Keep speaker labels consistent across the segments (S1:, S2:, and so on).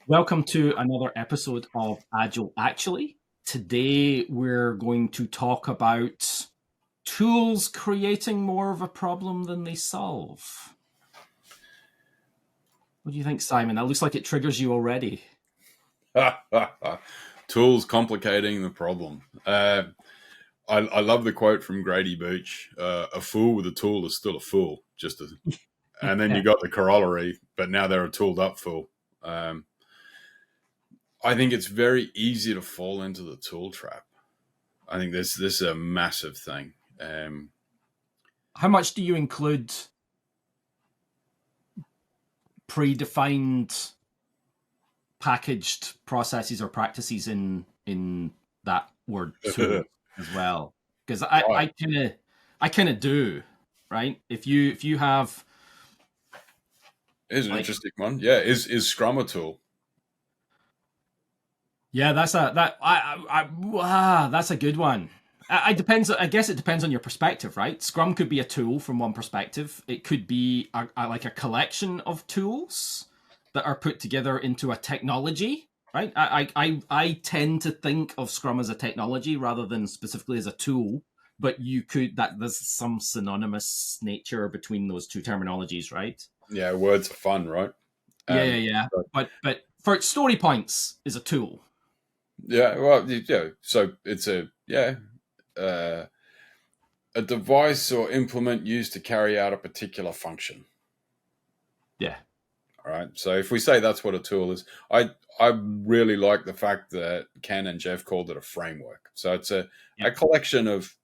S1: Welcome to another episode of Agile Actually. Today we're going to talk about tools creating more of a problem than they solve. What do you think, Simon? That looks like it triggers you already.
S2: Tools complicating the problem. I love the quote from Grady Booch: "A fool with a tool is still a fool." And then you got the corollary, but now they're a tooled up fool. I think it's very easy to fall into the tool trap. I think this is a massive thing.
S1: How much do you include predefined, packaged processes or practices in that word tool as well? Because I kind of do, right? If you have,
S2: Here's an interesting one. Yeah, is Scrum a tool?
S1: yeah, that's a good one. I depends. I guess it depends on your perspective, right? Scrum could be a tool from one perspective. It could be like a collection of tools that are put together into a technology, right? I tend to think of Scrum as a technology rather than specifically as a tool. But there's some synonymous nature between those two terminologies, right?
S2: Yeah, words are fun, right?
S1: Yeah. But for story points is a tool.
S2: Yeah, well, yeah. So it's uh, a device or implement used to carry out a particular function.
S1: Yeah.
S2: All right. So if we say that's what a tool is, I really like the fact that Ken and Jeff called it a framework. So it's a
S1: Yep.
S2: collection of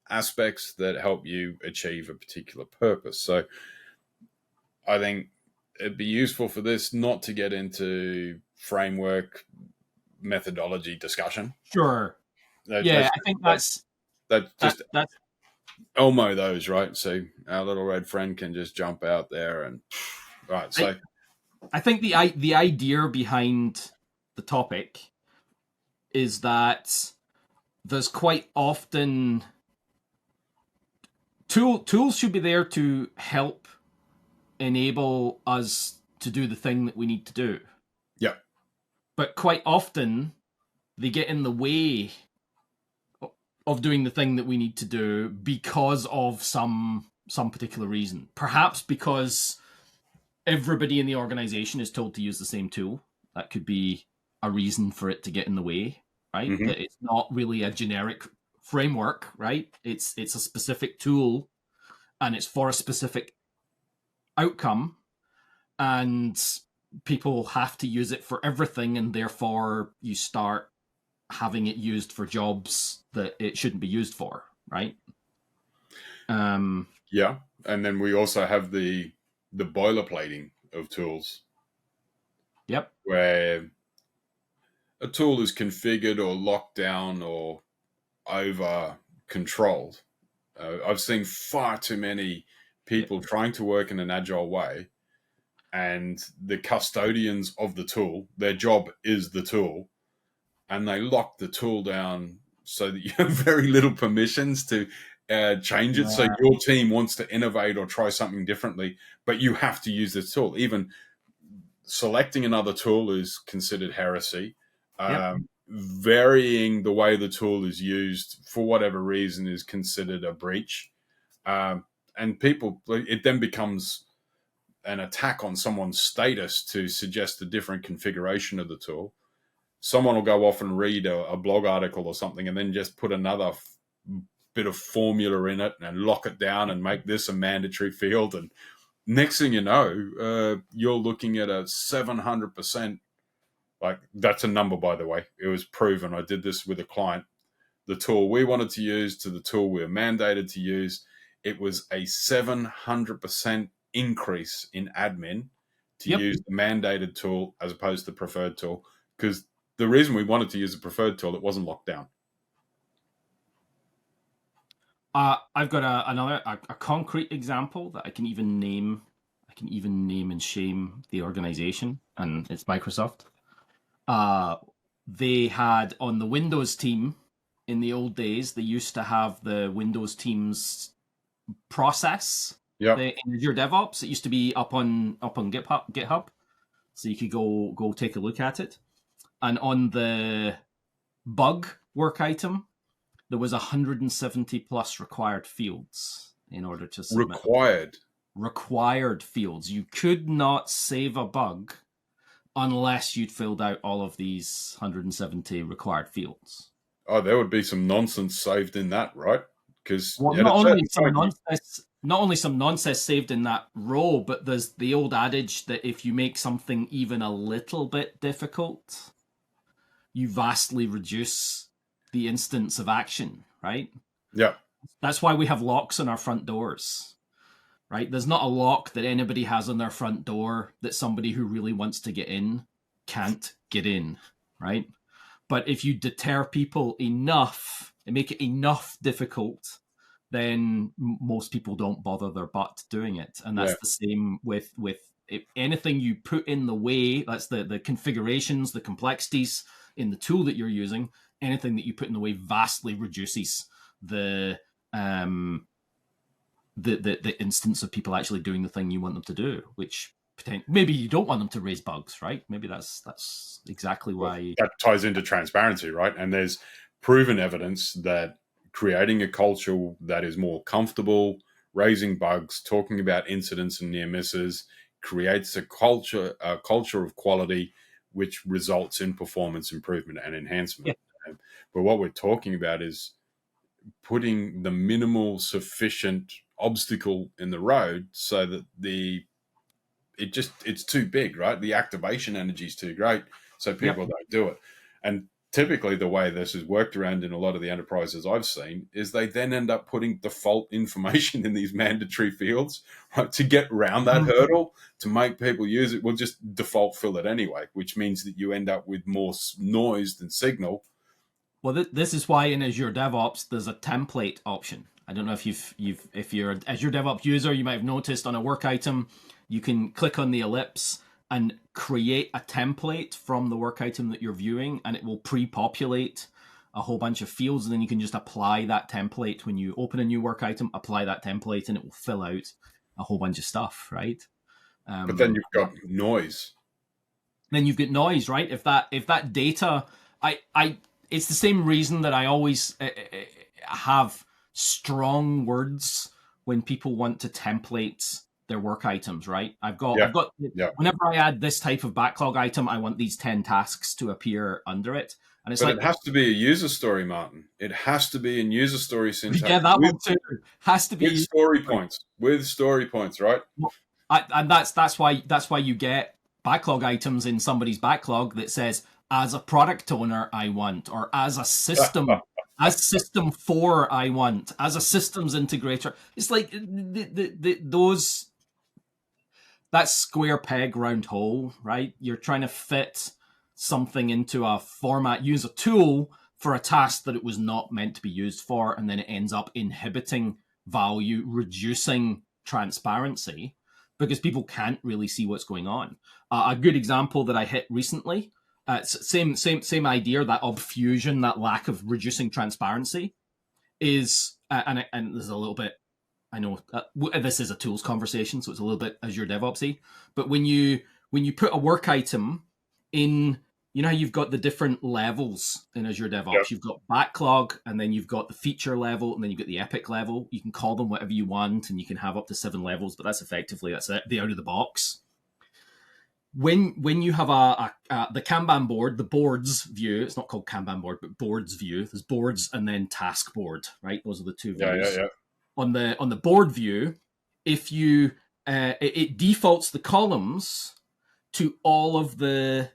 S2: aspects that help you achieve a particular purpose. So I think it'd be useful for this not to get into framework methodology discussion.
S1: Sure. Yeah, I think
S2: That
S1: that
S2: just
S1: that's
S2: Elmo those, right? So our little red friend can just jump out there and right.
S1: I
S2: So
S1: I think the idea behind the topic is that there's quite often tools should be there to help enable us to do the thing that we need to do.
S2: yeah,
S1: But quite often they get in the way of doing the thing that we need to do because of some particular reason. Perhaps because everybody in the organization is told to use the same tool. That could be a reason for it to get in the way, right?
S2: hmm
S1: That it's not really a generic framework, right? It's a specific tool and it's for a specific outcome, and people have to use it for everything, and therefore you start having it used for jobs that it shouldn't be used for, right? Um,
S2: yeah. And then we also have the boilerplating of tools,
S1: yep.
S2: where a tool is configured or locked down or over controlled. I've seen far too many
S1: Yeah.
S2: people trying to work in an agile way, and the custodians of the tool, their job is the tool, and they lock the tool down so that you have very little permissions to change it. So
S1: Yeah.
S2: your team wants to innovate or try something differently, but you have to use this tool. Even selecting another tool is considered heresy.
S1: Yep.
S2: Varying the way the tool is used for whatever reason is considered a breach. And people, it then becomes an attack on someone's status to suggest a different configuration of the tool. Someone will go off and read a blog article or something and then just put another bit of formula in it and lock it down and make this a mandatory field. And next thing you know, you're looking at a 700%. Like, that's a number, by the way. It was proven. I did this with a client. The tool we wanted to use to the tool we were mandated to use, it was a 700% increase in admin to
S1: Yep.
S2: use the mandated tool as opposed to the preferred tool. Because the reason we wanted to use the preferred tool, it wasn't locked down.
S1: I've got a concrete example that I can even name. I can even name and shame the organization, and it's Microsoft. Uh, they had on the Windows team in the old days. They used to have the Windows teams process
S2: Yep.
S1: in Azure DevOps. It used to be up on GitHub. So you could go take a look at it. And on the bug work item, there was 170 plus required fields in order to submit.
S2: Required
S1: fields. You could not save a bug unless you'd filled out all of these 170 required fields.
S2: Oh, there would be some nonsense saved in that, right? Because
S1: not only some nonsense saved in that row, but there's the old adage that if you make something even a little bit difficult, you vastly reduce the instance of action, right?
S2: Yeah.
S1: That's why we have locks on our front doors, right? There's not a lock that anybody has on their front door that somebody who really wants to get in can't get in, right? But if you deter people enough and make it enough difficult, then most people don't bother their butt doing it. And that's the same with if anything you put in the way, that's the configurations, the complexities in the tool that you're using, anything that you put in the way vastly reduces the instance of people actually doing the thing you want them to do, which maybe you don't want them to raise bugs, right? Maybe that's exactly why.
S2: That ties into transparency, right? And there's proven evidence that creating a culture that is more comfortable, raising bugs, talking about incidents and near misses, creates a culture of quality, which results in performance improvement and enhancement. Yeah. But what we're talking about is putting the minimal sufficient obstacle in the road so that it's too big, right? The activation energy is too great, so people don't do it. And typically the way this is worked around in a lot of the enterprises I've seen is they then end up putting default information in these mandatory fields, right, to get around that hurdle, to make people use it. We'll just default fill it anyway, which means that you end up with more noise than signal.
S1: Well, this is why in Azure DevOps there's a template option. I don't know if if you're an Azure DevOps user, you might have noticed on a work item, you can click on the ellipse and create a template from the work item that you're viewing, and it will pre-populate a whole bunch of fields, and then you can just apply that template when you open a new work item, apply that template, and it will fill out a whole bunch of stuff, right?
S2: But then you've got noise.
S1: Then you've got noise, right? If that data, it's the same reason that I always have strong words when people want to template their work items, right? I've got whenever I add this type of backlog item, I want these 10 tasks to appear under it. And it's
S2: but it has to be a user story, Martin. It has to be in user story syntax.
S1: Yeah, that one too. Has to be
S2: with story points. With story points, right?
S1: And that's why you get backlog items in somebody's backlog that says, as a product owner, I want, or as a system, as system 4, I want, as a systems integrator. It's like those, that square peg round hole, right? You're trying to fit something into a format, use a tool for a task that it was not meant to be used for, and then it ends up inhibiting value, reducing transparency, because people can't really see what's going on. A good example that I hit recently, same idea, that obfusion, that lack of reducing transparency, is and there's a little bit. I know this is a tools conversation, so it's a little bit Azure DevOpsy. But when you put a work item in, you know how you've got the different levels in Azure DevOps. Yep. You've got backlog, and then you've got the feature level, and then you've got the epic level. You can call them whatever you want, and you can have up to 7 levels, but that's it, the out of the box. When you have the Kanban board, the boards view, it's not called Kanban board, but boards view. There's boards and then task board, right? Those are the two views.
S2: Yeah.
S1: On the board view, if you it defaults the columns to all of the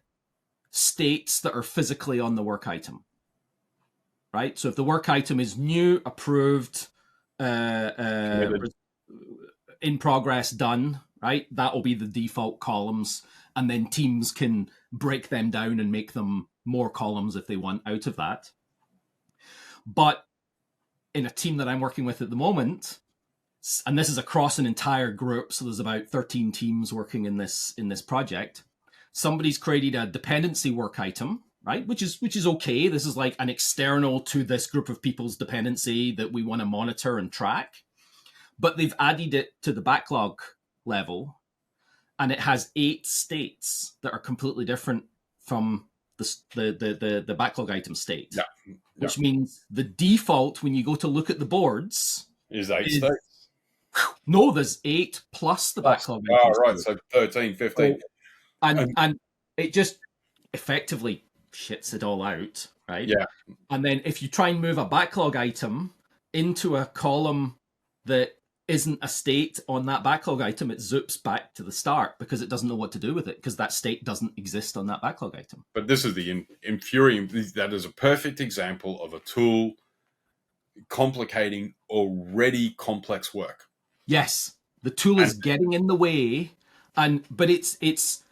S1: states that are physically on the work item, right? So if the work item is new, approved, in progress, done, right? That will be the default columns, and then teams can break them down and make them more columns if they want out of that. But in a team that I'm working with at the moment, and this is across an entire group, so there's about 13 teams working in this project, somebody's created a dependency work item, right? Which is okay. This is like an external to this group of people's dependency that we want to monitor and track. But they've added it to the backlog level, and it has 8 states that are completely different from the backlog item state.
S2: Yeah.
S1: Which means the default when you go to look at the boards
S2: Is 8
S1: is
S2: states.
S1: no, there's 8 plus the
S2: Plus.
S1: backlog
S2: Oh,
S1: item
S2: right.
S1: state.
S2: So 13, 15.
S1: So, and
S2: And
S1: and it just effectively shits it all out, right?
S2: yeah,
S1: And then if you try and move a backlog item into a column that isn't a state on that backlog item, it zoops back to the start because it doesn't know what to do with it because that state doesn't exist on that backlog item.
S2: but this is the infuriating. That is a perfect example of a tool complicating already complex work.
S1: Yes, the tool is getting in the way, but it's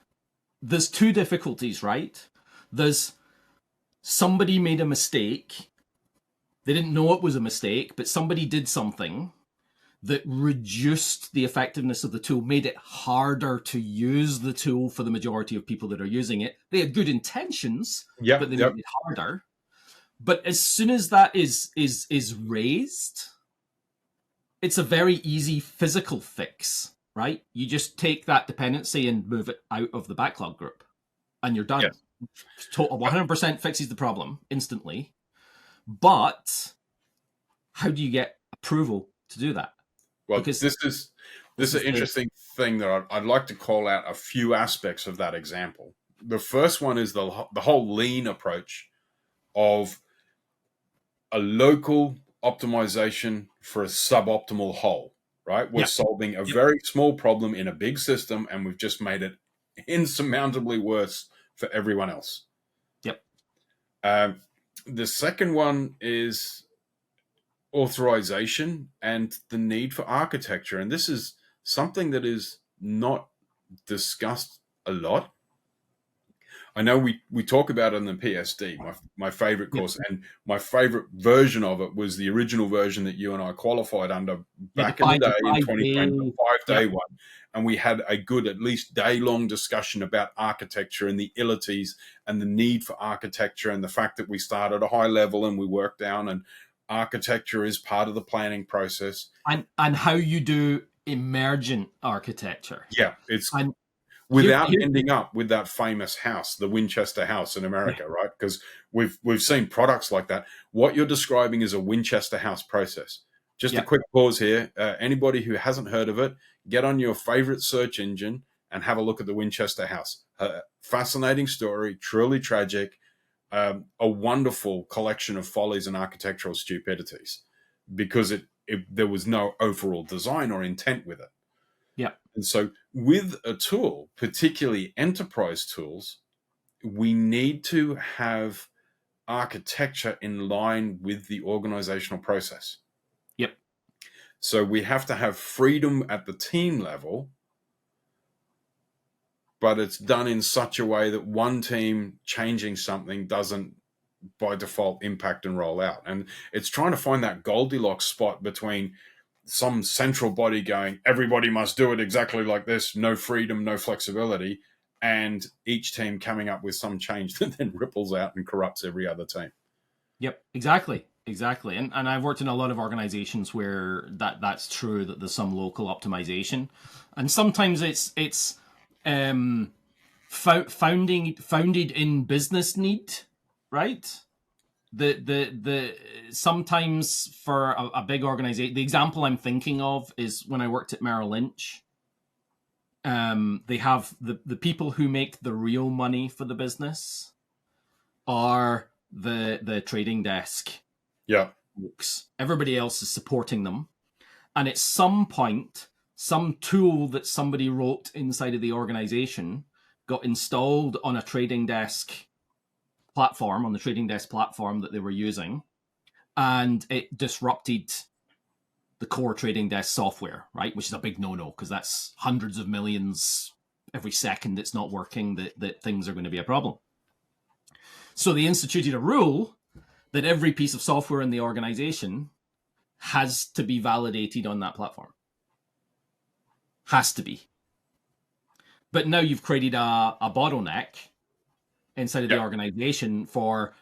S1: there's 2 difficulties, right? There's somebody made a mistake. They didn't know it was a mistake, but somebody did something that reduced the effectiveness of the tool, made it harder to use the tool for the majority of people that are using it. They had good intentions, but they made it harder. But as soon as that is raised, it's a very easy physical fix, right? You just take that dependency and move it out of the backlog group, and you're done.
S2: Yes.
S1: Total 100% fixes the problem instantly. But how do you get approval to do that?
S2: Well,
S1: Because
S2: this is an interesting thing that I'd like to call out a few aspects of that example. The first one is the whole lean approach of a local optimization for a suboptimal whole, right? We're solving a very small problem in a big system, and we've just made it insurmountably worse for everyone else.
S1: Yep.
S2: The second one is authorization and the need for architecture. And this is something that is not discussed a lot. I know we talk about it in the PSD, my favorite course, and my favorite version of it was the original version that you and I qualified under back in the day in 2020, the 5-day one. And we had a good, at least day-long discussion about architecture and the illities and the need for architecture and the fact that we start at a high level and we work down, and architecture is part of the planning process.
S1: And how you do emergent architecture.
S2: Yeah, it's without ending up with that famous house, the Winchester house in America, right? Because we've seen products like that. What you're describing is a Winchester house process. Just a quick pause here. Anybody who hasn't heard of it, get on your favorite search engine and have a look at the Winchester house. Fascinating story, truly tragic, a wonderful collection of follies and architectural stupidities because there was no overall design or intent with it.
S1: Yeah.
S2: And so with a tool, particularly enterprise tools, we need to have architecture in line with the organizational process.
S1: Yep.
S2: So we have to have freedom at the team level, but it's done in such a way that one team changing something doesn't by default impact and roll out. And it's trying to find that Goldilocks spot between some central body going, everybody must do it exactly like this, no freedom, no flexibility, and each team coming up with some change that then ripples out and corrupts every other team.
S1: Yep, exactly. And I've worked in a lot of organizations where that's true, that there's some local optimization. And sometimes it's founded in business need, right? The sometimes for a big organization, the example I'm thinking of is when I worked at Merrill Lynch. They have the people who make the real money for the business are the trading desk.
S2: Yeah.
S1: Folks. Everybody else is supporting them. And at some point, some tool that somebody wrote inside of the organization got installed on a trading desk platform, on the trading desk platform that they were using, and it disrupted the core trading desk software, right? Which is a big no-no because that's hundreds of millions every second it's not working, that things are going to be a problem. So they instituted a rule that every piece of software in the organization has to be validated on that platform. Has to be. But now you've created a bottleneck inside of the organization for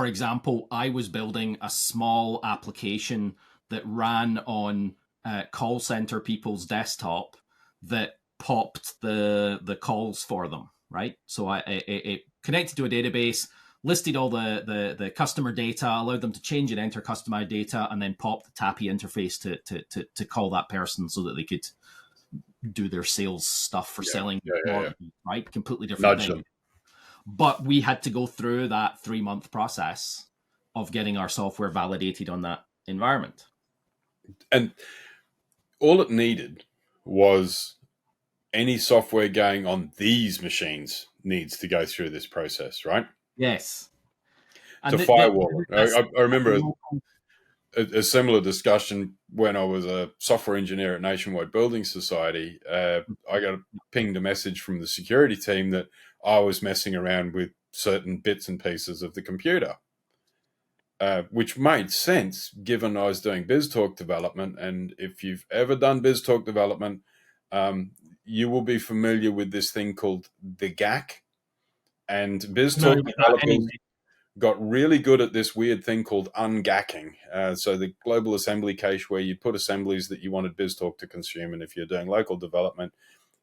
S1: example, I was building a small application that ran on call center people's desktop that popped the calls for them, right? So it connected to a database, listed all the customer data, allowed them to change and enter customized data, and then pop the TAPI interface to call that person so that they could do their sales stuff for selling commodities, right? Completely different
S2: Nudge
S1: thing.
S2: them.
S1: But we had to go through that 3-month process of getting our software validated on that environment.
S2: And all it needed was any software going on these machines needs to go through this process, right?
S1: Yes.
S2: To firewall it. I remember a similar discussion when I was a software engineer at Nationwide Building Society. I got pinged a message from the security team that I was messing around with certain bits and pieces of the computer, which made sense given I was doing BizTalk development. And if you've ever done BizTalk development, you will be familiar with this thing called the GAC. And BizTalk developers got really good at this weird thing called ungacking. So the global assembly cache where you put assemblies that you wanted BizTalk to consume. And if you're doing local development,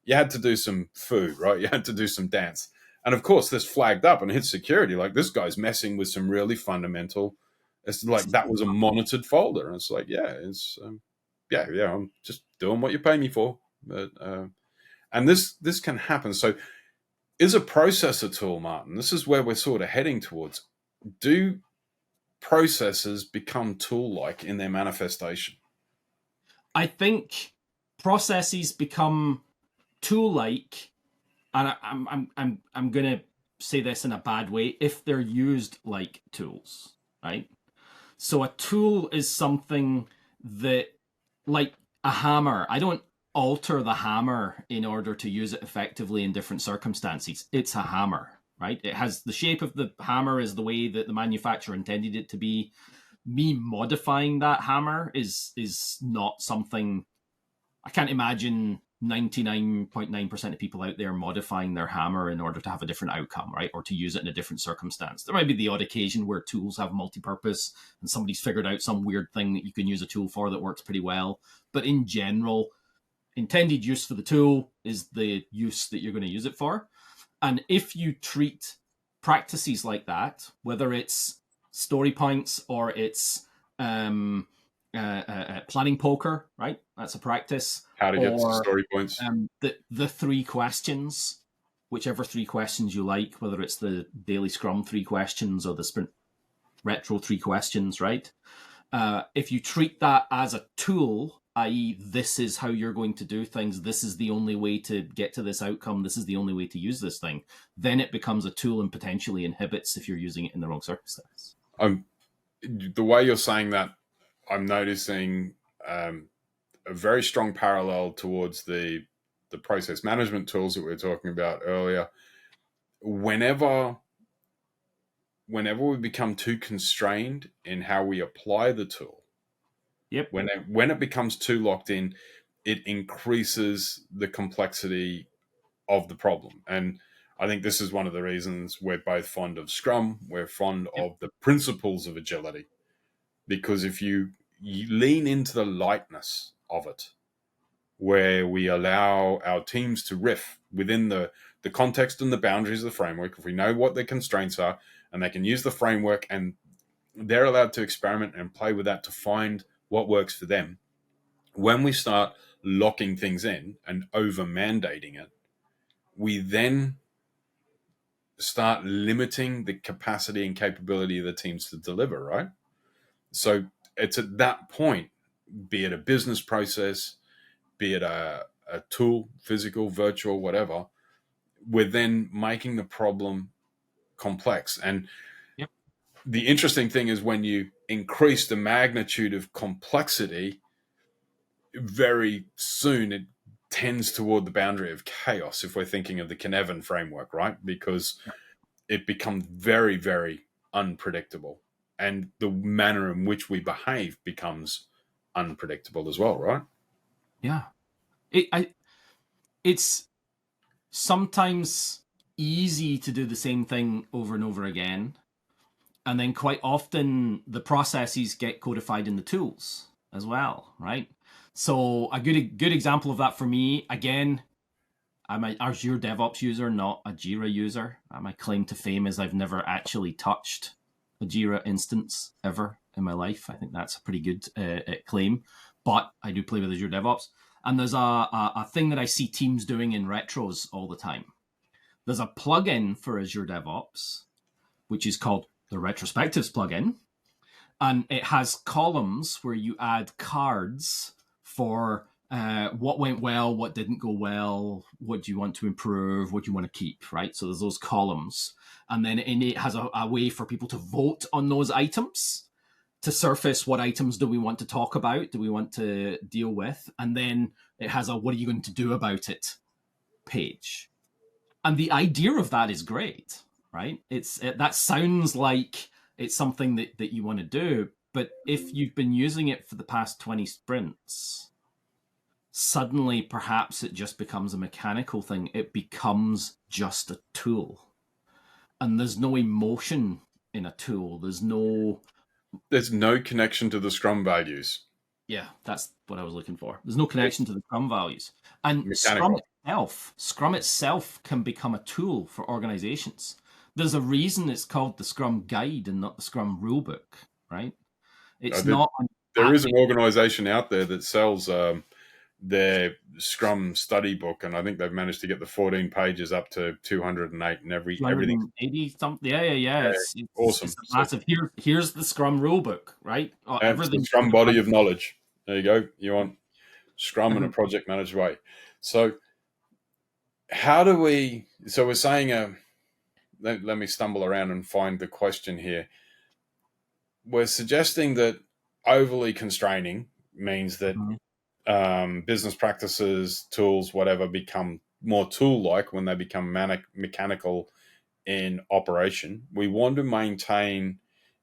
S2: you had to do some food, right? You had to do some dance. And of course, this flagged up and hit security. Like, this guy's messing with some really fundamental. It's like that was a monitored folder. And it's like, I'm just doing what you pay me for. But and this can happen. So is a processor tool, Martin. This is where we're sort of heading towards. Do processes become tool-like in their manifestation?
S1: I think processes become tool-like, and I'm gonna say this in a bad way, if they're used like tools, right? So a tool is something that, like a hammer, I don't alter the hammer in order to use it effectively in different circumstances. It's a hammer, right? It has the shape of the hammer is the way that the manufacturer intended it to be. Me modifying that hammer is not something. I can't imagine 99.9% of people out there modifying their hammer in order to have a different outcome, right? Or to use it in a different circumstance. There might be the odd occasion where tools have multi-purpose and somebody's figured out some weird thing that you can use a tool for that works pretty well. But in general, intended use for the tool is the use that you're going to use it for. And if you treat practices like that, whether it's story points or it's planning poker, right? That's a practice.
S2: How to get to story points.
S1: The 3 questions, whichever 3 questions you like, whether it's the daily Scrum 3 questions or the sprint retro 3 questions, right? If you treat that as a tool, i.e., this is how you're going to do things, this is the only way to get to this outcome, this is the only way to use this thing, then it becomes a tool and potentially inhibits if you're using it in the wrong circumstance.
S2: The way you're saying that, I'm noticing a very strong parallel towards the process management tools that we were talking about earlier. Whenever we become too constrained in how we apply the tool, when it becomes too locked in, it increases the complexity of the problem. And I think this is one of the reasons we're both fond of Scrum. We're fond of the principles of agility, because if you lean into the lightness of it, where we allow our teams to riff within the context and the boundaries of the framework, if we know what their constraints are and they can use the framework and they're allowed to experiment and play with that to find what works for them. When we start locking things in and over mandating it, we then start limiting the capacity and capability of the teams to deliver, right? So it's at that point, be it a business process, be it a tool, physical, virtual, whatever, we're then making the problem complex. And the interesting thing is when you increase the magnitude of complexity, very soon it tends toward the boundary of chaos, if we're thinking of the Cynefin framework, right? Because it becomes very, very unpredictable. And the manner in which we behave becomes unpredictable as well, right?
S1: Yeah. It's sometimes easy to do the same thing over and over again. And then quite often the processes get codified in the tools as well, right? So a good example of that for me, again, I'm a Azure DevOps user, not a Jira user. My claim to fame is I've never actually touched a Jira instance ever in my life. I think that's a pretty good claim. But I do play with Azure DevOps. And there's a thing that I see teams doing in retros all the time. There's a plugin for Azure DevOps, which is called the Retrospectives plugin. And it has columns where you add cards for what went well, what didn't go well, what do you want to improve, what do you want to keep, right? So there's those columns. And then it has a way for people to vote on those items to surface what items do we want to talk about, do we want to deal with, and then it has a what are you going to do about it page. And the idea of that is great, right? That sounds like it's something that you want to do, but if you've been using it for the past 20 sprints, suddenly perhaps it just becomes a mechanical thing. It becomes just a tool. And there's no emotion in a tool. There's no
S2: connection to the Scrum values.
S1: Yeah, that's what I was looking for. There's no connection to the Scrum values. And
S2: Mechanical.
S1: Scrum itself can become a tool for organizations. There's a reason it's called the Scrum Guide and not the Scrum Rulebook, right? It's not.
S2: There is an organization out there that sells their Scrum study book, and I think they've managed to get the 14 pages up to 208 and everything.
S1: 80 something. Yeah. It's
S2: awesome.
S1: It's massive. Here's the Scrum Rulebook, right?
S2: Everything. The Scrum body of knowledge. There you go. You want Scrum in a project managed way. So how do we? So we're saying, let me stumble around and find the question here. We're suggesting that overly constraining means that business practices, tools, whatever, become more tool-like when they become mechanical in operation. We want to maintain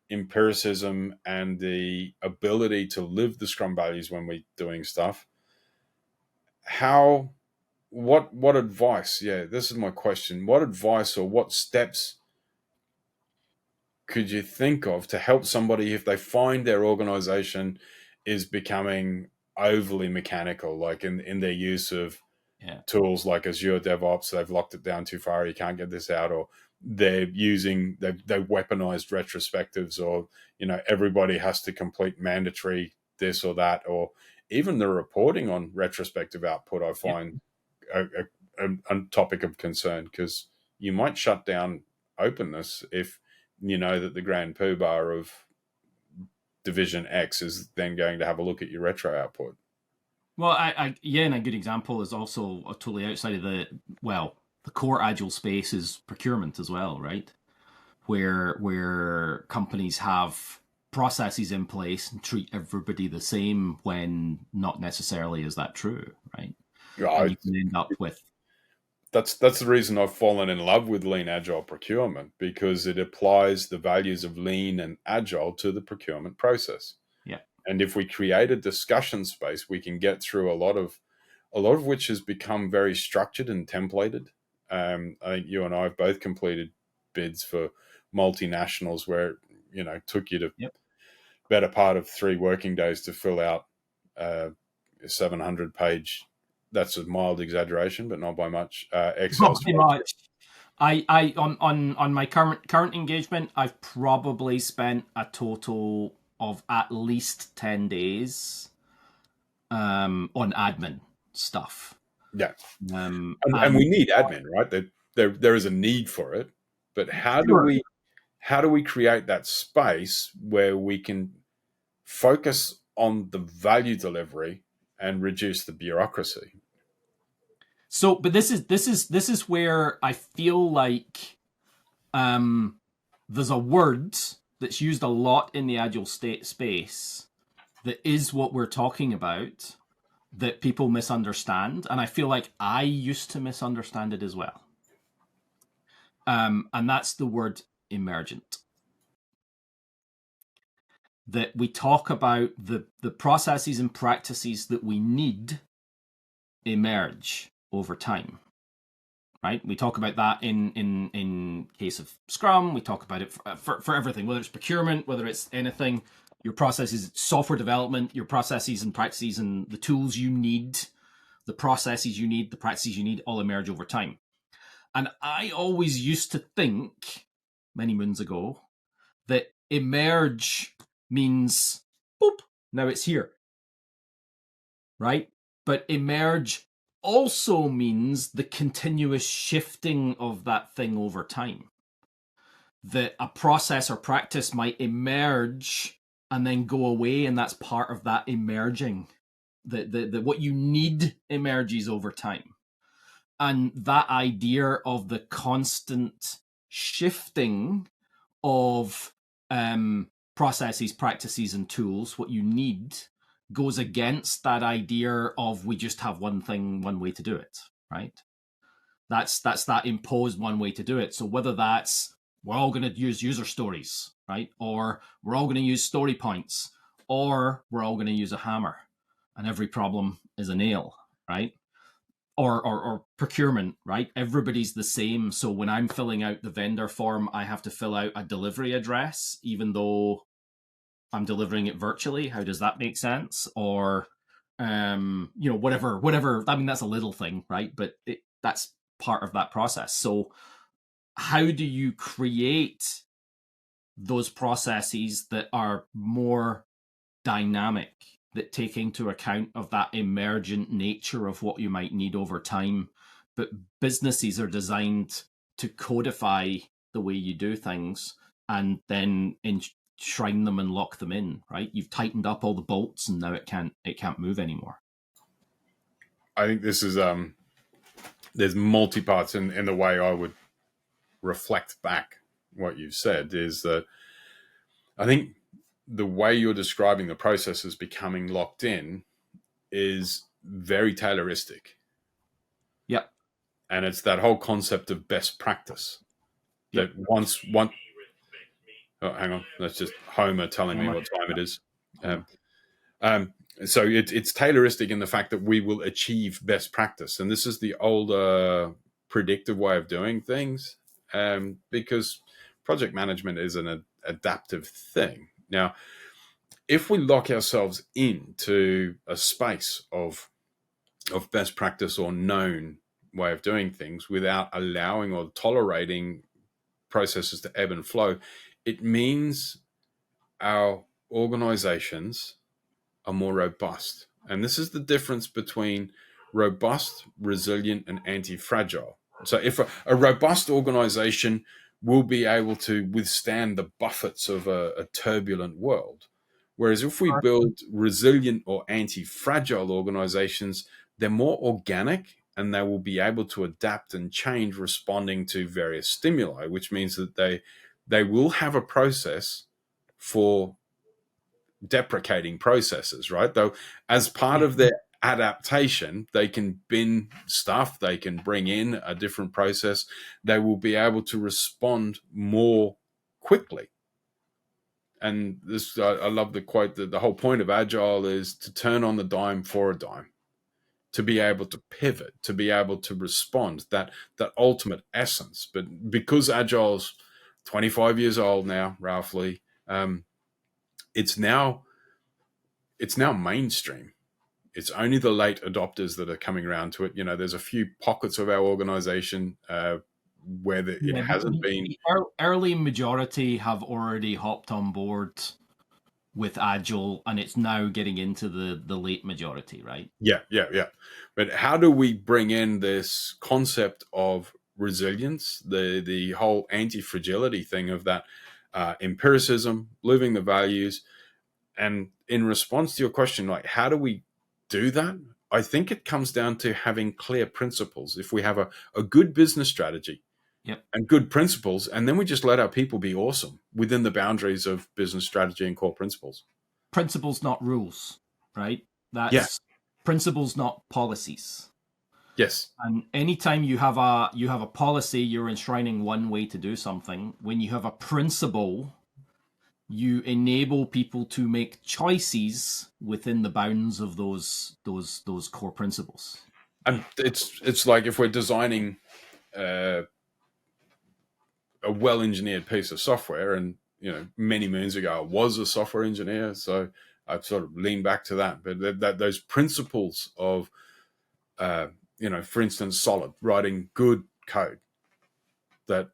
S2: empiricism and the ability to live the Scrum values when we're doing stuff. What advice? Yeah, this is my question. What advice or what steps could you think of to help somebody if they find their organization is becoming overly mechanical, like in their use of tools like Azure DevOps, they've locked it down too far, you can't get this out, or they've weaponized retrospectives, or everybody has to complete mandatory this or that, or even the reporting on retrospective output I find a topic of concern, because you might shut down openness if you know that the grand poobah of division X is then going to have a look at your retro output.
S1: Well, and a good example is also totally outside of the core Agile space is procurement as well, right? Where companies have processes in place and treat everybody the same when not necessarily is that true, right? And you can end up with.
S2: That's the reason I've fallen in love with Lean Agile procurement, because it applies the values of Lean and Agile to the procurement process.
S1: Yeah.
S2: And if we create a discussion space, we can get through a lot of which has become very structured and templated. I think you and I have both completed bids for multinationals where it took you to better part of 3 working days to fill out a 700-page. That's a mild exaggeration, but not by much. Excel.
S1: Not by much. I on my current engagement, I've probably spent a total of at least 10 days on admin stuff.
S2: Yeah. And we need admin, right? There is a need for it, but how do we create that space where we can focus on the value delivery and reduce the bureaucracy?
S1: So, but this is where I feel like there's a word that's used a lot in the Agile space that is what we're talking about, that people misunderstand, and I feel like I used to misunderstand it as well. And that's the word emergent. That we talk about the processes and practices that we need emerge over time. Right? We talk about that in case of Scrum. We talk about it for everything, whether it's procurement, whether it's anything. Your processes, software development, your processes and practices and the tools you need the processes you need, the practices you need, all emerge over time. And I always used to think, many moons ago, that emerge means, boop, now it's here, right? But emerge also means the continuous shifting of that thing over time. That a process or practice might emerge and then go away, and that's part of that emerging. The what you need emerges over time. And that idea of the constant shifting of processes, practices, and tools, what you need, goes against that idea of we just have one thing, one way to do it, right? That's that imposed one way to do it. So whether that's we're all going to use user stories, right? Or we're all going to use story points, or we're all going to use a hammer, and every problem is a nail, right? Or procurement, right? Everybody's the same. So when I'm filling out the vendor form, I have to fill out a delivery address, even though I'm delivering it virtually. How does that make sense? Or, whatever. I mean, that's a little thing, right? But that's part of that process. So how do you create those processes that are more dynamic, that take into account of that emergent nature of what you might need over time? But businesses are designed to codify the way you do things and then enshrine them and lock them in, right? You've tightened up all the bolts and now it can't move anymore.
S2: I think this is there's multi parts in the way I would reflect back what you've said is that I think the way you're describing the process as becoming locked in is very Tayloristic.
S1: Yep.
S2: And it's that whole concept of best practice.
S1: Yep.
S2: That once one oh, hang on, that's just Homer telling me what time it is. So it's Tayloristic in the fact that we will achieve best practice. And this is the older predictive way of doing things, because project management is an adaptive thing. Now, if we lock ourselves into a space of best practice or known way of doing things without allowing or tolerating processes to ebb and flow, it means our organizations are more robust. And this is the difference between robust, resilient, and anti-fragile. So if a robust organization will be able to withstand the buffets of a turbulent world, whereas if we build resilient or anti-fragile organizations, they're more organic and they will be able to adapt and change responding to various stimuli, which means that they will have a process for deprecating processes, right? Though as part of their adaptation, they can bin stuff, they can bring in a different process, they will be able to respond more quickly. And this, I love the quote that the whole point of Agile is to turn on the dime for a dime, to be able to pivot, to be able to respond, that ultimate essence. But because Agile's 25 years old now, roughly, it's now mainstream. It's only the late adopters that are coming around to it. You know, there's a few pockets of our organization where it hasn't been.
S1: The early majority have already hopped on board with Agile, and it's now getting into the late majority, right?
S2: Yeah. But how do we bring in this concept of resilience, the whole anti-fragility thing of that empiricism, living the values? And in response to your question, like, how do we do that? I think it comes down to having clear principles. If we have a good business strategy and good principles, and then we just let our people be awesome within the boundaries of business strategy and core principles.
S1: Principles, not rules, right? That's principles, not policies.
S2: Yes.
S1: And anytime you have a policy, you're enshrining one way to do something. When you have a principle, you enable people to make choices within the bounds of those core principles.
S2: And it's like if we're designing a well-engineered piece of software, and many moons ago I was a software engineer, so I sort of lean back to that. But those principles of for instance, solid, writing good code that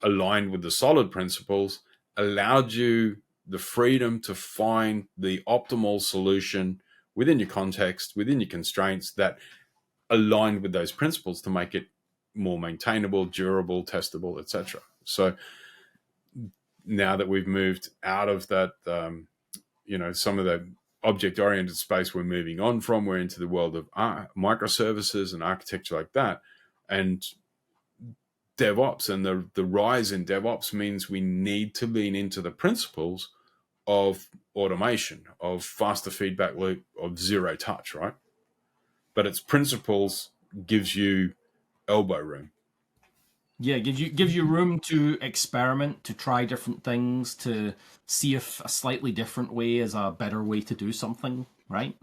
S2: aligned with the solid principles allowed you the freedom to find the optimal solution within your context, within your constraints that aligned with those principles to make it more maintainable, durable, testable, etc. So now that we've moved out of that, some of the object-oriented space we're moving on from, we're into the world of microservices and architecture like that. And DevOps and the rise in DevOps means we need to lean into the principles of automation, of faster feedback loop, of zero touch, right? But its principles gives you elbow room.
S1: Yeah, gives you room to experiment, to try different things, to see if a slightly different way is a better way to do something, right?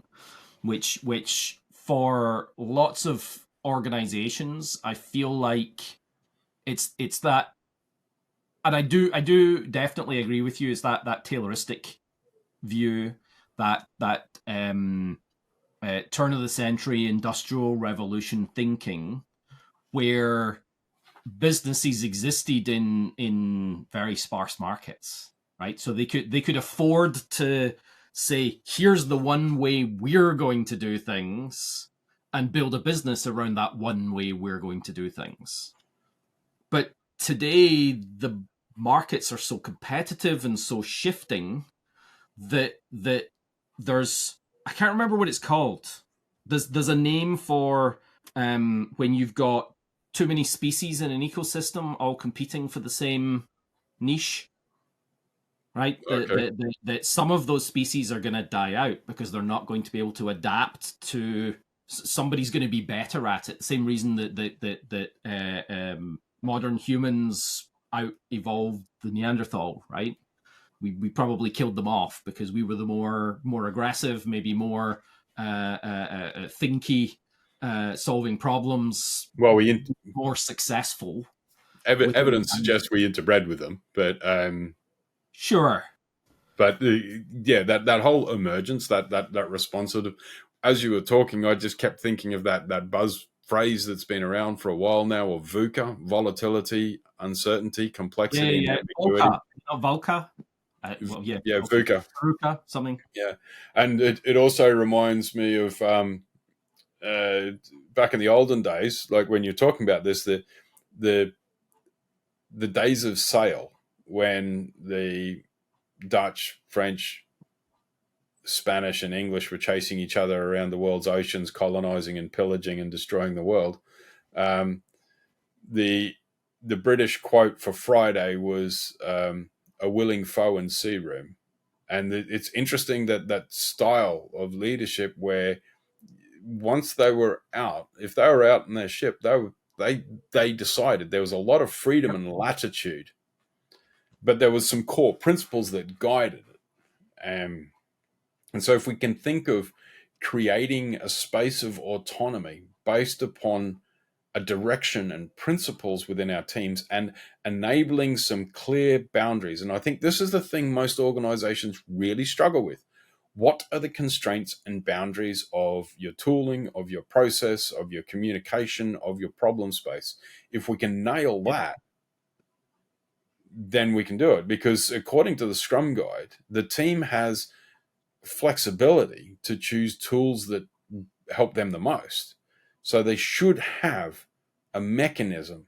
S1: Which for lots of organizations, I feel like it's that, and I do definitely agree with you. It's that Tayloristic view, that turn of the century industrial revolution thinking, where businesses existed in very sparse markets, right? So they could afford to say, here's the one way we're going to do things, and build a business around that one way we're going to do things. But today the markets are so competitive and so shifting that there's, I can't remember what it's called. There's a name for when you've got too many species in an ecosystem all competing for the same niche, right?
S2: Okay.
S1: That some of those species are going to die out because they're not going to be able to adapt to, somebody's going to be better at it. The same reason that modern humans out evolved the Neanderthal, right? We probably killed them off because we were the more aggressive, maybe more thinky, solving problems,
S2: Well,
S1: more successful with them.
S2: evidence
S1: And
S2: suggests we interbred with them, but
S1: sure,
S2: yeah, that whole emergence, that responsive. As you were talking, I just kept thinking of that buzz phrase that's been around for a while now, of VUCA: volatility, uncertainty,
S1: yeah,
S2: complexity, and
S1: yeah,
S2: ambiguity.
S1: Volca, not Volca. Well, yeah,
S2: Yeah,
S1: okay,
S2: VUCA.
S1: Veruca, something.
S2: Yeah, and it also reminds me of uh, back in the olden days, like when you're talking about this, the the days of sail when the Dutch, French, Spanish, and English were chasing each other around the world's oceans, colonizing and pillaging and destroying the world. Um, the the British quote for Friday was "a willing foe in sea room," and it's interesting that style of leadership where once they were out, if they were out in their ship, they decided there was a lot of freedom
S1: Yep.
S2: and latitude, but there was some core principles that guided it. And so, if we can think of creating a space of autonomy based upon a direction and principles within our teams and enabling some clear boundaries, and I think this is the thing most organizations really struggle with. What are the constraints and boundaries of your tooling, of your process, of your communication, of your problem space? If we can nail
S1: Yep.
S2: that, then we can do it. Because according to the Scrum Guide, the team has flexibility to choose tools that help them the most. So they should have a mechanism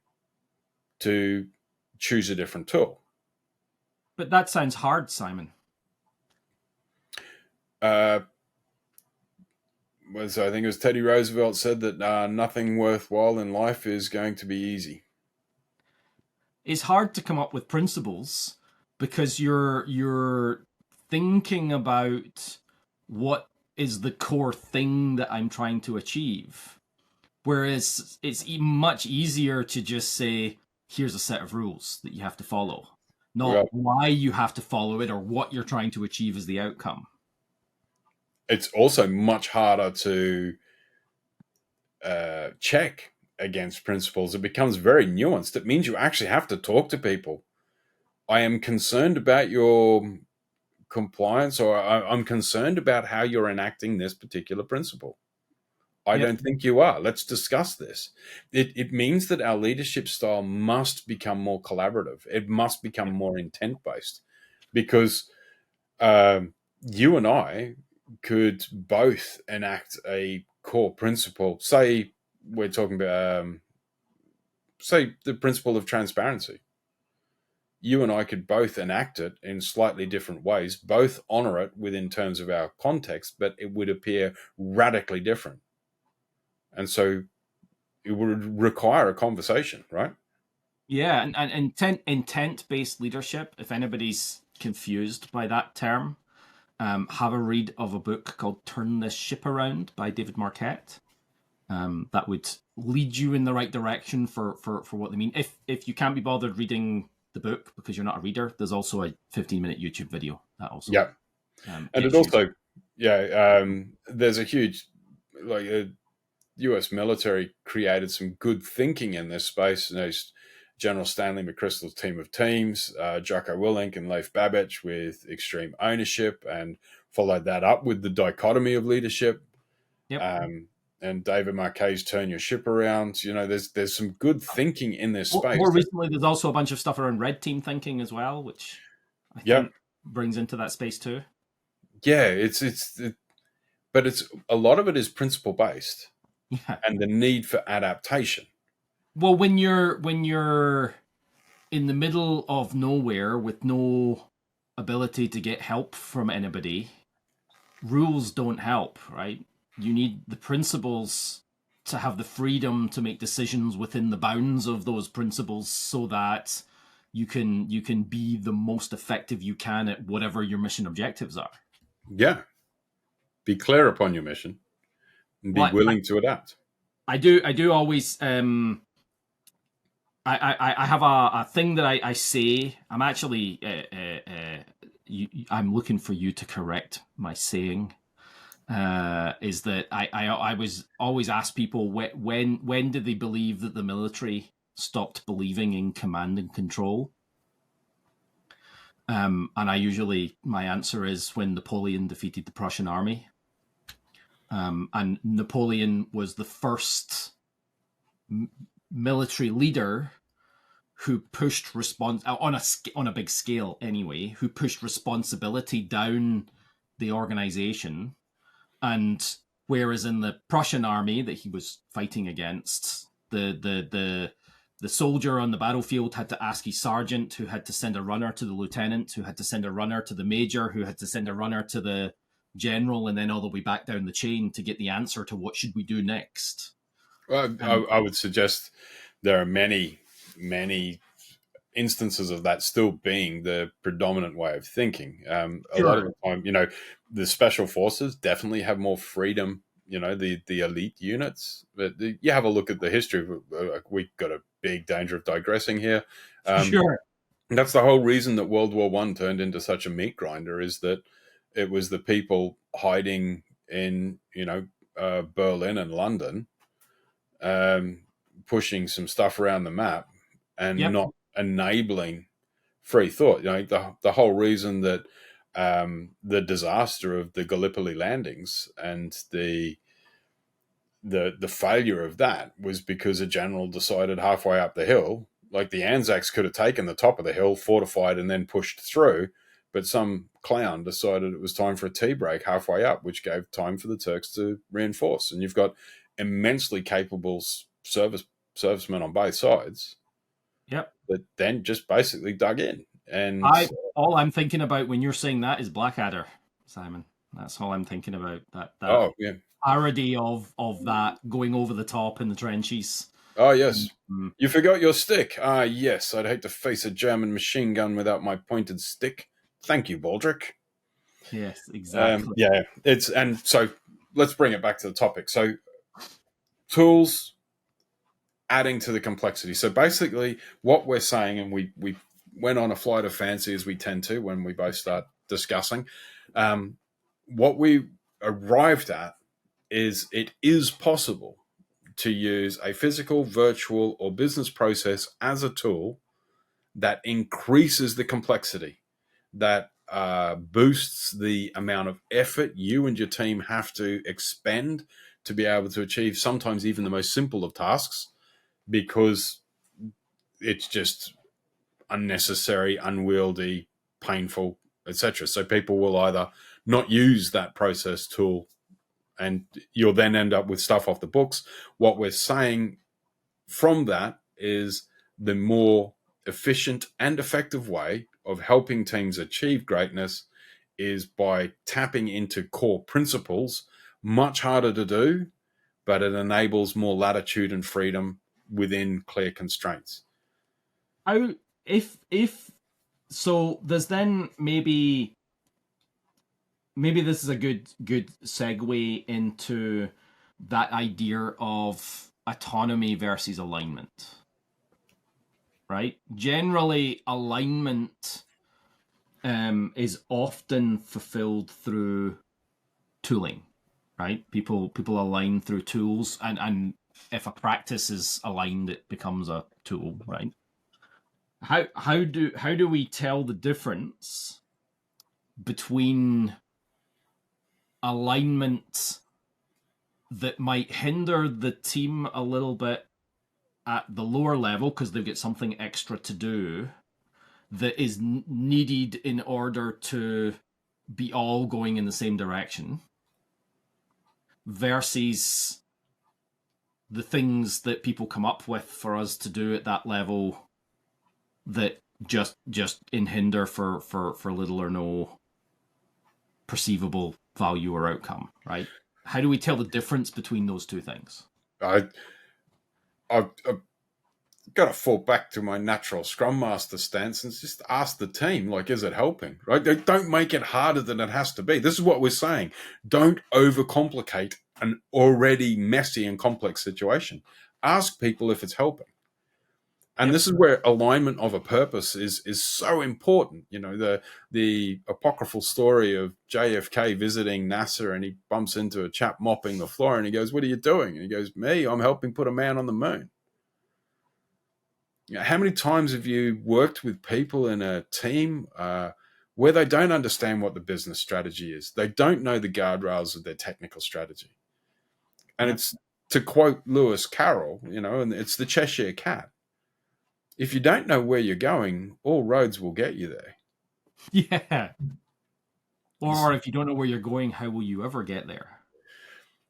S2: to choose a different tool.
S1: But that sounds hard, Simon.
S2: Uh, I think it was Teddy Roosevelt said that nothing worthwhile in life is going to be easy.
S1: It's hard to come up with principles because you're thinking about what is the core thing that I'm trying to achieve. Whereas it's much easier to just say, here's a set of rules that you have to follow, not
S2: Well,
S1: why you have to follow it or what you're trying to achieve as the outcome.
S2: it's also much harder to check against principles. It becomes very nuanced. It means you actually have to talk to people. I am concerned about your compliance, or I'm concerned about how you're enacting this particular principle. I
S1: Yep.
S2: don't think you are. Let's discuss this. It means that our leadership style must become more collaborative. It must become
S1: Yep.
S2: more intent based because you and I could both enact a core principle. Say we're talking about, say, the principle of transparency. You and I could both enact it in slightly different ways, both honor it within terms of our context, but it would appear radically different. And so it would require a conversation, right?
S1: Yeah, and intent based leadership. If anybody's confused by that term, have a read of a book called "Turn This Ship Around" by David Marquette. That would lead you in the right direction for what they mean. If you can't be bothered reading the book because you're not a reader, there's also a 15-minute YouTube video that also
S2: Yeah. And it
S1: gets you.
S2: also, yeah, there's a huge, like, US military created some good thinking in this space. And there's General Stanley McChrystal's team of teams, Jocko Willink and Leif Babich with extreme ownership, and followed that up with the dichotomy of leadership.
S1: Yep.
S2: And David Marquet's Turn Your Ship Around. You know, there's some good thinking in this space.
S1: More recently, there's also a bunch of stuff around red team thinking as well, which I
S2: Yeah,
S1: think brings into that space too.
S2: yeah, but it's a lot of it is principle based,
S1: Yeah.
S2: and the need for adaptation.
S1: Well, when you're in the middle of nowhere with no ability to get help from anybody, rules don't help, right? You need the principles to have the freedom to make decisions within the bounds of those principles so that you can be the most effective you can at whatever your mission objectives are.
S2: Yeah, be clear upon your mission and be
S1: Well,
S2: willing to adapt.
S1: I do always I have a thing that I say. I'm actually I'm looking for you to correct my saying. Is that I was always ask people when did they believe that the military stopped believing in command and control? And I usually my answer is when Napoleon defeated the Prussian army. And Napoleon was the first military leader who pushed response on a big scale anyway, who pushed responsibility down the organization. And whereas in the Prussian army that he was fighting against, the soldier on the battlefield had to ask his sergeant, who had to send a runner to the lieutenant, who had to send a runner to the major, who had to send a runner to the general, and then all the way back down the chain to get the answer to what should we do next.
S2: Well,
S1: And
S2: I would suggest there are many instances of that still being the predominant way of thinking. A lot of
S1: sure,
S2: the time, you know, the special forces definitely have more freedom. You know, the elite units. But you have a look at the history. We've got a big danger of digressing here. Um,
S1: sure,
S2: that's the whole reason that World War One turned into such a meat grinder. Is that it was the people hiding in, you know, Berlin and London, um, pushing some stuff around the map and
S1: yep,
S2: not enabling free thought. You know, the whole reason that the disaster of the Gallipoli landings and the failure of that was because a general decided halfway up the hill, like the Anzacs could have taken the top of the hill, fortified, and then pushed through, but some clown decided it was time for a tea break halfway up, which gave time for the Turks to reinforce. And you've got immensely capable servicemen on both sides
S1: yep.
S2: that then just basically dug in. And
S1: I All I'm thinking about when you're saying that is Blackadder, Simon. That's all I'm thinking about. That
S2: oh yeah,
S1: parody of that going over the top in the trenches.
S2: oh yes,
S1: Mm,
S2: you forgot your stick. Ah yes, I'd hate to face a German machine gun without my pointed stick. Thank you, Baldric.
S1: yes, exactly.
S2: Yeah, it's and so let's bring it back to the topic. So tools adding to the complexity. So basically, what we're saying, and we went on a flight of fancy as we tend to when we both start discussing. What we arrived at is it is possible to use a physical, virtual, or business process as a tool that increases the complexity, that boosts the amount of effort you and your team have to expend to be able to achieve sometimes even the most simple of tasks because it's just unnecessary, unwieldy, painful, etc. So people will either not use that process tool and you'll then end up with stuff off the books. What we're saying from that is the more efficient and effective way of helping teams achieve greatness is by tapping into core principles. Much harder to do, but it enables more latitude and freedom within clear constraints.
S1: How if so? There's then maybe this is a good segue into that idea of autonomy versus alignment, right? Generally, alignment is often fulfilled through tooling, right? People align through tools, and if a practice is aligned, it becomes a tool, right? How do we tell the difference between alignment that might hinder the team a little bit at the lower level because they've got something extra to do that is needed in order to be all going in the same direction versus the things that people come up with for us to do at that level that just in hinder for little or no perceivable value or outcome, right? How do we tell the difference between those two things?
S2: I, I've got to fall back to my natural Scrum Master stance and just ask the team, like, is it helping? Right? Don't make it harder than it has to be. This is what we're saying. Don't overcomplicate an already messy and complex situation. Ask people if it's helping. And
S1: Yep.
S2: this is where alignment of a purpose is so important. You know, the apocryphal story of JFK visiting NASA and he bumps into a chap mopping the floor and he goes, "What are you doing?" And he goes, "Me, I'm helping put a man on the moon." You know, how many times have you worked with people in a team where they don't understand what the business strategy is? They don't know the guardrails of their technical strategy. And
S1: Yep.
S2: it's to quote Lewis Carroll, you know, and it's the Cheshire Cat. If you don't know where you're going, all roads will get you there.
S1: Yeah. Or if you don't know where you're going, how will you ever get there?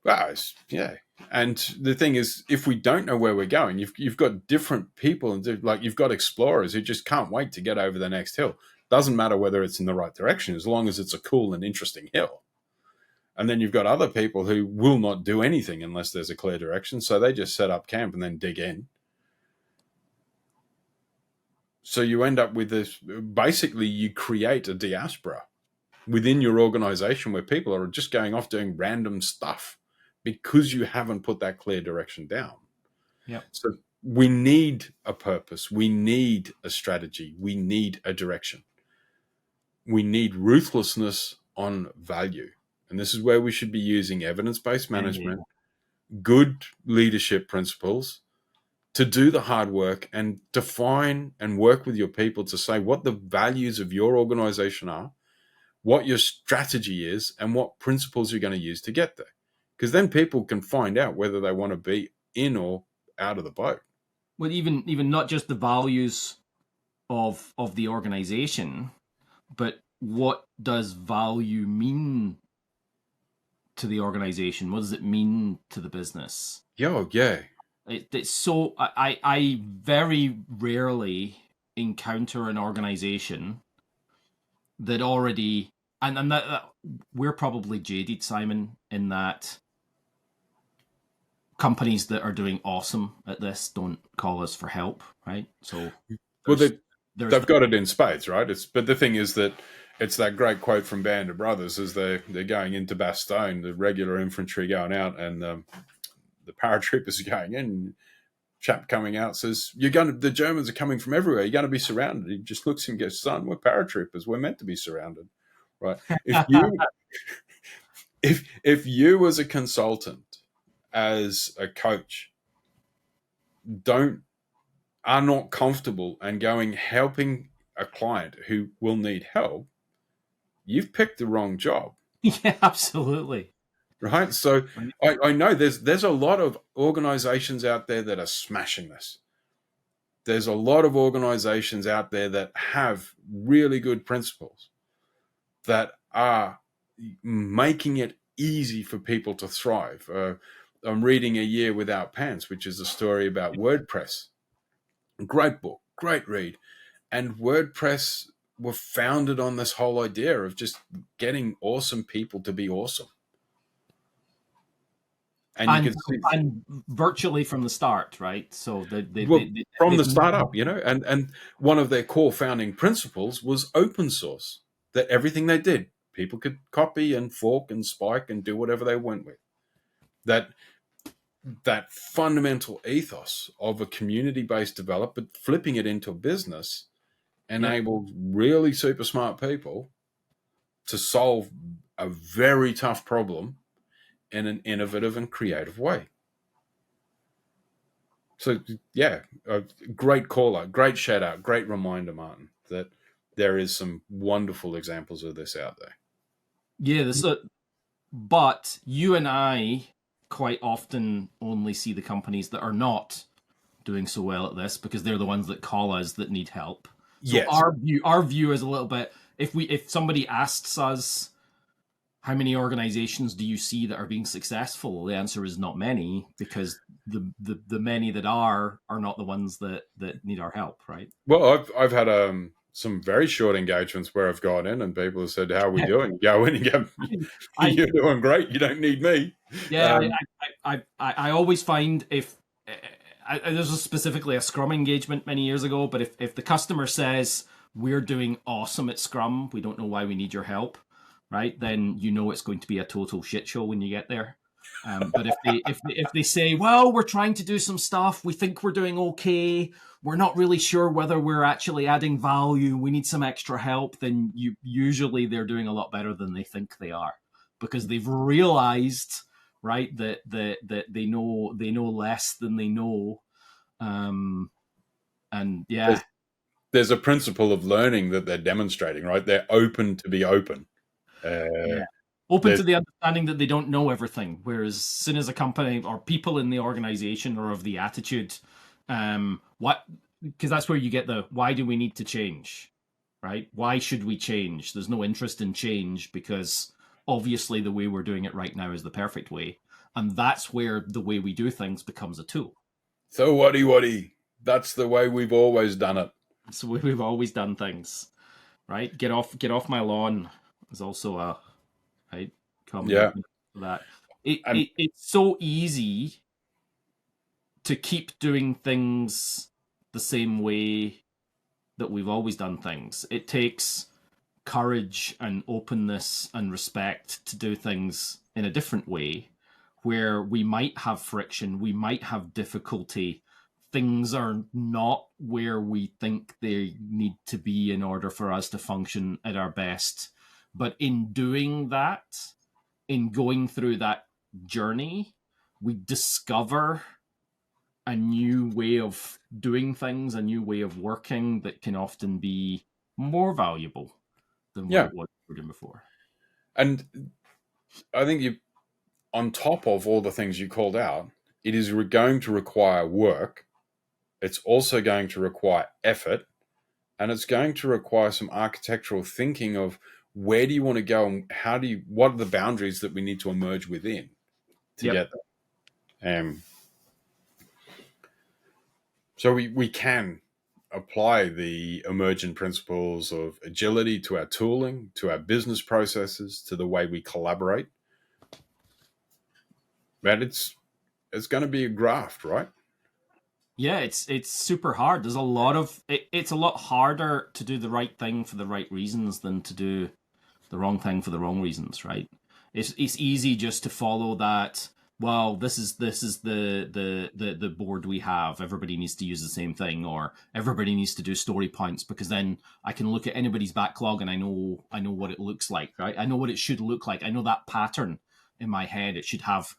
S2: Well, yeah. And the thing is, if we don't know where we're going, you've got different people, and like you've got explorers who just can't wait to get over the next hill. Doesn't matter whether it's in the right direction, as long as it's a cool and interesting hill. And then you've got other people who will not do anything unless there's a clear direction, so they just set up camp and then dig in. So you end up with this. Basically, you create a diaspora within your organization where people are just going off doing random stuff because you haven't put that clear direction down.
S1: Yep.
S2: So we need a purpose. We need a strategy. We need a direction. We need ruthlessness on value. And this is where we should be using evidence-based management, good leadership principles to do the hard work and define and work with your people to say what the values of your organization are, what your strategy is, and what principles you're going to use to get there. Because then people can find out whether they want to be in or out of the boat.
S1: Well, even not just the values of the organization, but what does value mean to the organization? What does it mean to the business?
S2: Yo, yeah.
S1: It's so I very rarely encounter an organization that already and that we're probably jaded, Simon, in that companies that are doing awesome at this don't call us for help, right? So
S2: Well,
S1: there's there's
S2: they've got it in spades, right? But the thing is that it's that great quote from Band of Brothers as they're going into Bastogne, the regular infantry going out, and the paratroopers are going in. Chap coming out says, the Germans are coming from everywhere. You're going to be surrounded. He just looks and goes, "Son, we're paratroopers. We're meant to be surrounded." Right. If you as a consultant, as a coach, don't are not comfortable and going helping a client who will need help, you've picked the wrong job.
S1: yeah, absolutely.
S2: right? So
S1: Right.
S2: I know there's a lot of organizations out there that are smashing this. There's a lot of organizations out there that have really good principles that are making it easy for people to thrive. I'm reading A Year Without Pants, which is a story about WordPress. Great book, great read. And WordPress were founded on this whole idea of just getting awesome people to be awesome. And you
S1: and
S2: can see,
S1: and virtually from the start, right? So
S2: well, from
S1: they've
S2: the startup, and one of their core founding principles was open source, that everything they did, people could copy and fork and spike and do whatever they went with. That fundamental ethos of a community-based development, flipping it into a business,
S1: Yep.
S2: enabled really super smart people to solve a very tough problem in an innovative and creative way. So, yeah, a great call out, great shout out, great reminder, Martin, that there is some wonderful examples of this out there.
S1: Yeah, but you and I quite often only see the companies that are not doing so well at this because they're the ones that call us that need help. So
S2: Yes.
S1: our view is a little bit, if somebody asks us how many organizations do you see that are being successful, the answer is not many, because the many that are not the ones that need our help, right?
S2: Well, I've had some very short engagements where I've gone in and people have said, "How are we doing?" Go in and go,
S1: I
S2: "You're doing great. You don't need me."
S1: Yeah,
S2: Um,
S1: I always find if this was specifically a Scrum engagement many years ago, but if the customer says we're doing awesome at Scrum, we don't know why we need your help, right? Then you know it's going to be a total shit show when you get there. But if they say, well, we're trying to do some stuff, we think we're doing okay, we're not really sure whether we're actually adding value, we need some extra help, then usually they're doing a lot better than they think they are because they've realized, right, that they know less than they know, and yeah.
S2: there's a principle of learning that they're demonstrating, right? They're open to be open.
S1: Yeah. Open
S2: There's
S1: to the understanding that they don't know everything. Whereas, as soon as a company or people in the organization are of the attitude, what? Because that's where you get the why do we need to change, right? Why should we change? There's no interest in change because obviously the way we're doing it right now is the perfect way, and that's where the way we do things becomes a tool.
S2: so whatty. That's the way we've always done it.
S1: It's the way we've always done things, right? Get off my lawn is also a right common
S2: Yeah.
S1: for that.
S2: And
S1: It's so easy to keep doing things the same way that we've always done things. It takes courage and openness and respect to do things in a different way where we might have friction, we might have difficulty. Things are not where we think they need to be in order for us to function at our best. But in doing that, in going through that journey, we discover a new way of doing things, a new way of working that can often be more valuable than what
S2: yeah,
S1: it was we were doing before.
S2: and I think you, on top of all the things you called out, it is going to require work. It's also going to require effort, and it's going to require some architectural thinking of where do you want to go and what are the boundaries that we need to emerge within to
S1: Yep.
S2: get there. So we can apply the emergent principles of agility to our tooling, to our business processes, to the way we collaborate. But it's going to be a graft, right?
S1: Yeah, it's super hard. There's a lot of it's a lot harder to do the right thing for the right reasons than to do the wrong thing for the wrong reasons, right? It's easy just to follow that. Well, this is the board we have. Everybody needs to use the same thing, or everybody needs to do story points because then I can look at anybody's backlog and I know what it looks like, right? I know what it should look like. I know that pattern in my head. It should have,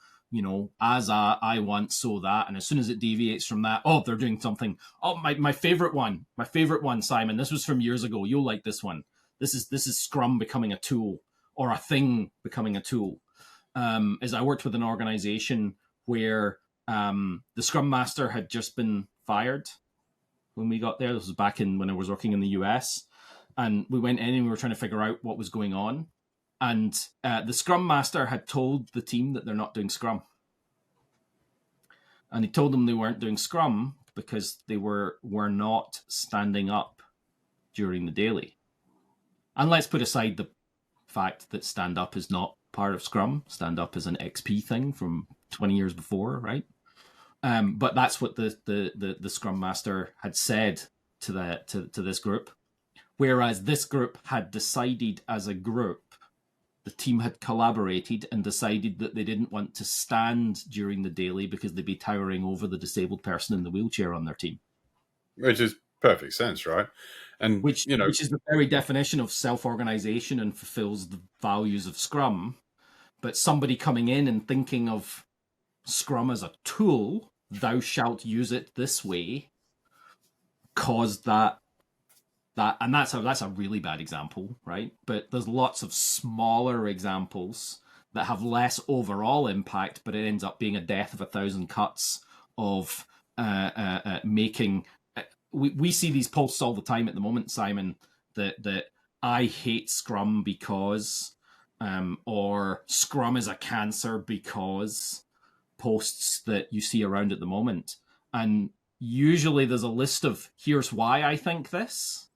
S1: as I want, so that, and as soon as it deviates from that, oh, they're doing something. Oh, my favorite one, Simon. This was from years ago. You'll like this one. This is Scrum becoming a tool or a thing becoming a tool. is I worked with an organization where the Scrum Master had just been fired when we got there. This was back in when I was working in the US. And we went in and we were trying to figure out what was going on. And the Scrum Master had told the team that they're not doing Scrum. And he told them they weren't doing Scrum because they were not standing up during the daily. And let's put aside the fact that stand up is not part of Scrum. Stand up is an XP thing from 20 years before, right? But that's what the Scrum Master had said to this group. Whereas this group had decided as a group, the team had collaborated and decided that they didn't want to stand during the daily because they'd be towering over the disabled person in the wheelchair on their team.
S2: Which is perfect sense, right? And
S1: which is the very definition of self-organization and fulfills the values of Scrum. But somebody coming in and thinking of Scrum as a tool, thou shalt use it this way, caused that, and that's a really bad example, right? But there's lots of smaller examples that have less overall impact, but it ends up being a death of 1,000 cuts of making. We see these posts all the time at the moment, Simon, that I hate Scrum because, or Scrum is a cancer because posts that you see around at the moment. And usually there's a list of here's why I think this.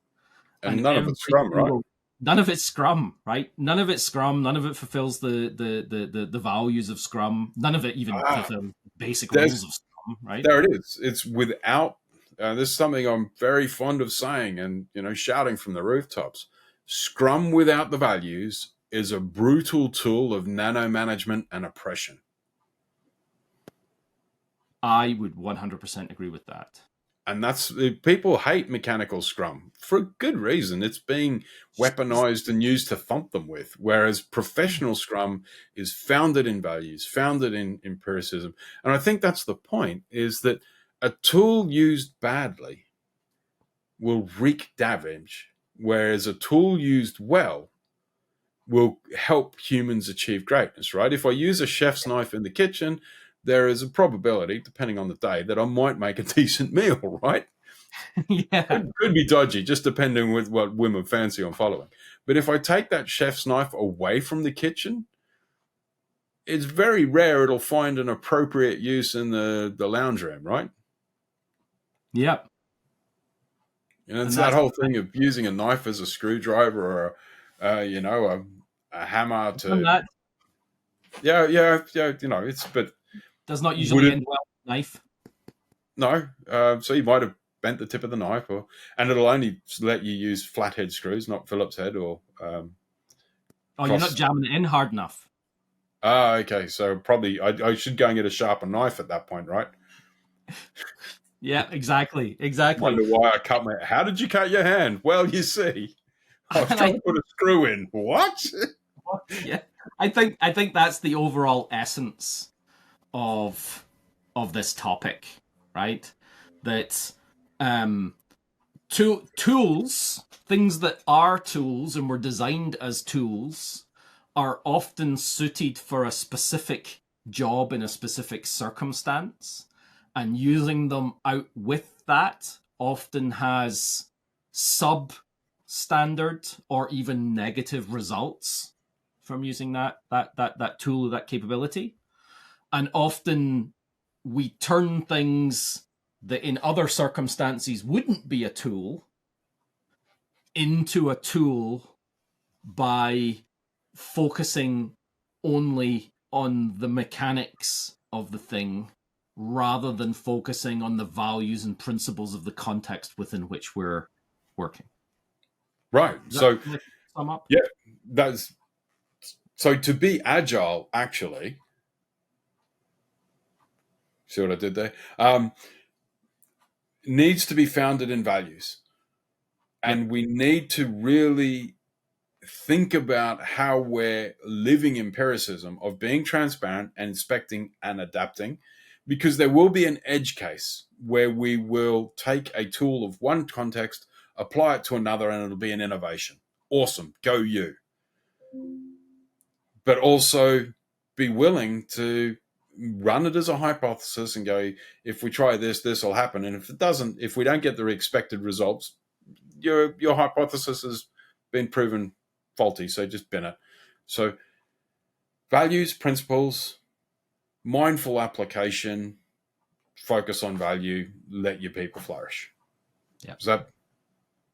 S2: And none of it's Scrum, right?
S1: None of it's Scrum, right? None of it's Scrum. None of it fulfills the values of Scrum. None of it even fulfills basic rules of Scrum, right?
S2: There it is. It's without. This is something I'm very fond of saying and shouting from the rooftops. Scrum without the values is a brutal tool of nano management and oppression.
S1: I would 100% agree with that.
S2: And that's people hate mechanical Scrum for a good reason. It's being weaponized and used to thump them with. Whereas professional Scrum is founded in values, founded in empiricism. And I think that's the point, is that a tool used badly will wreak damage, whereas a tool used well will help humans achieve greatness, right? If I use a chef's knife in the kitchen, there is a probability, depending on the day, that I might make a decent meal, right?
S1: Yeah.
S2: Could be dodgy, just depending with what whim of fancy I'm following. But if I take that chef's knife away from the kitchen, it's very rare it'll find an appropriate use in the lounge room, right?
S1: Yep.
S2: And it's that whole thing of using a knife as a screwdriver or, a hammer to. Yeah. But
S1: does not usually end well with a knife.
S2: No. So you might have bent the tip of the knife, and it'll only let you use flathead screws, not Phillips head or.
S1: You're not jamming it in hard enough.
S2: Okay. So probably I should go and get a sharper knife at that point, right?
S1: Yeah, exactly.
S2: Wonder why I cut my. How did you cut your hand? Well, you see, I was trying to put a screw in. What?
S1: Yeah, I think that's the overall essence of this topic, right? That tools, things that are tools and were designed as tools, are often suited for a specific job in a specific circumstance. And using them out with that often has substandard or even negative results from using that tool, that capability. And often we turn things that in other circumstances wouldn't be a tool into a tool by focusing only on the mechanics of the thing rather than focusing on the values and principles of the context within which we're working.
S2: Right. So,
S1: sum up?
S2: Yeah, that's so to be agile, actually. See what I did there? Needs to be founded in values. And we need to really think about how we're living empiricism of being transparent and inspecting and adapting, because there will be an edge case where we will take a tool of one context, apply it to another, and it'll be an innovation. Awesome. Go you. But also be willing to run it as a hypothesis and go, if we try this, this will happen. And if it doesn't, if we don't get the expected results, your hypothesis has been proven faulty. So just bin it. So values, principles, mindful application, focus on value, let your people flourish.
S1: Yeah.
S2: Is that?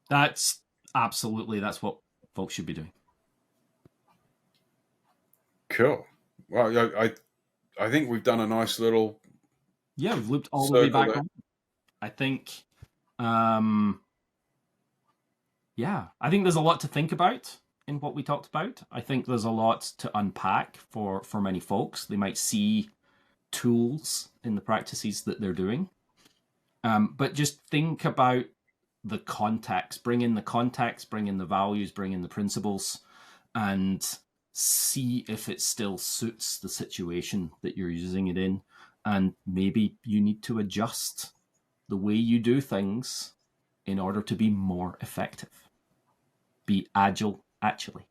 S1: That's absolutely, that's what folks should be doing.
S2: Cool. Well, I think we've done a nice little.
S1: Yeah, we've looped all the way back
S2: there.
S1: on. I think, yeah, I think there's a lot to think about in what we talked about. I think there's a lot to unpack for many folks. They might see tools in the practices that they're doing. But just think about the context, bring in the context, bring in the values, bring in the principles, and see if it still suits the situation that you're using it in. And maybe you need to adjust the way you do things in order to be more effective. Be agile, actually.